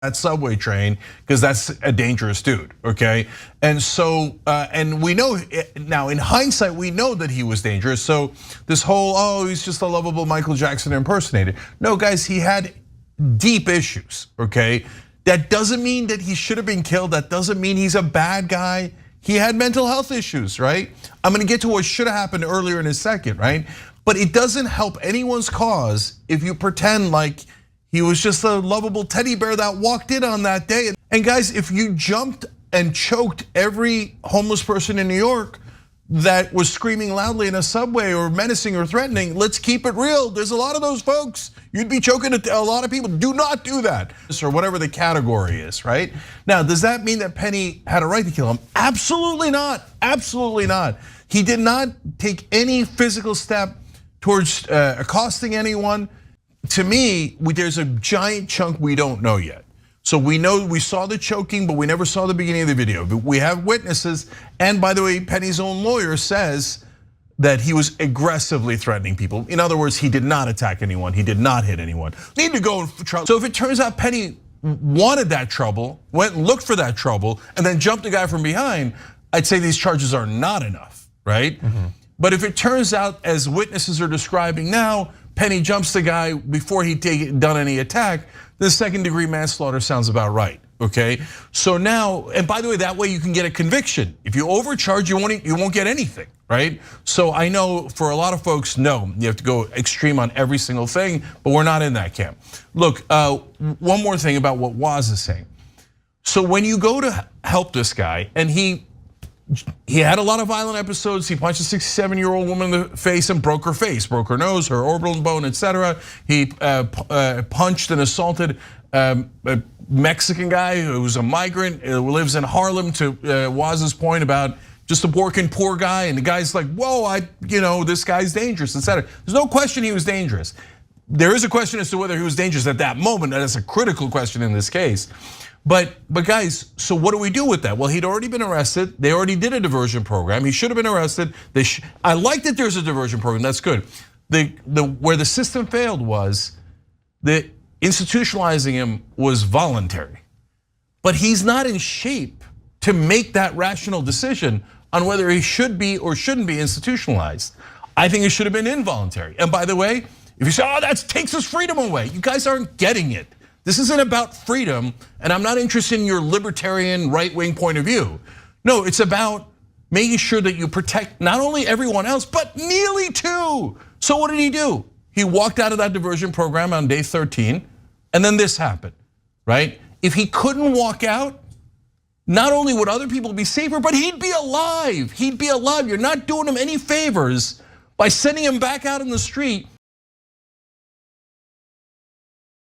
that subway train because that's a dangerous dude, okay? And so, and we know now in hindsight, we know that he was dangerous. So this whole, oh, he's just a lovable Michael Jackson impersonator. No, guys, he had deep issues, okay? That doesn't mean that he should have been killed. That doesn't mean he's a bad guy. He had mental health issues, right? I'm gonna get to what should have happened earlier in a second, right? But it doesn't help anyone's cause if you pretend like he was just a lovable teddy bear that walked in on that day. And guys, if you jumped and choked every homeless person in New York that was screaming loudly in a subway or menacing or threatening, let's keep it real. There's a lot of those folks. You'd be choking a lot of people. Do not do that, or whatever the category is, right? Now, does that mean that Penny had a right to kill him? Absolutely not, absolutely not. He did not take any physical step towards accosting anyone. To me, there's a giant chunk we don't know yet. So we know we saw the choking, but we never saw the beginning of the video. But we have witnesses, and by the way, Penny's own lawyer says that he was aggressively threatening people. In other words, he did not attack anyone, he did not hit anyone. Need to go for trouble. So if it turns out Penny wanted that trouble, went and looked for that trouble, and then jumped the guy from behind, I'd say these charges are not enough, right? But if it turns out, as witnesses are describing now, Penny jumps the guy before he'd done any attack, the second-degree manslaughter sounds about right, okay? So now, and by the way, that way you can get a conviction. If you overcharge, you won't get anything, right? So I know for a lot of folks, no, you have to go extreme on every single thing, but we're not in that camp. Look, one more thing about what Woz is saying. So when you go to help this guy, and he had a lot of violent episodes. He punched a 67-year-old woman in the face and broke her face, broke her nose, her orbital bone, etc. He punched and assaulted a Mexican guy who was a migrant, who lives in Harlem, to Woz's point about just a working poor guy. And the guy's like, whoa, this guy's dangerous, etc. There's no question he was dangerous. There is a question as to whether he was dangerous at that moment. That is a critical question in this case. But guys, so what do we do with that? Well, he'd already been arrested. They already did a diversion program. He should have been arrested. I like that there's a diversion program. That's good. Where the system failed was that institutionalizing him was voluntary, but he's not in shape to make that rational decision on whether he should be or shouldn't be institutionalized. I think it should have been involuntary. And by the way, if you say, oh, that takes his freedom away, you guys aren't getting it. This isn't about freedom, and I'm not interested in your libertarian right-wing point of view. No, it's about making sure that you protect not only everyone else, but Neely too. So what did he do? He walked out of that diversion program on day 13, and then this happened, right? If he couldn't walk out, not only would other people be safer, but he'd be alive. He'd be alive. You're not doing him any favors by sending him back out in the street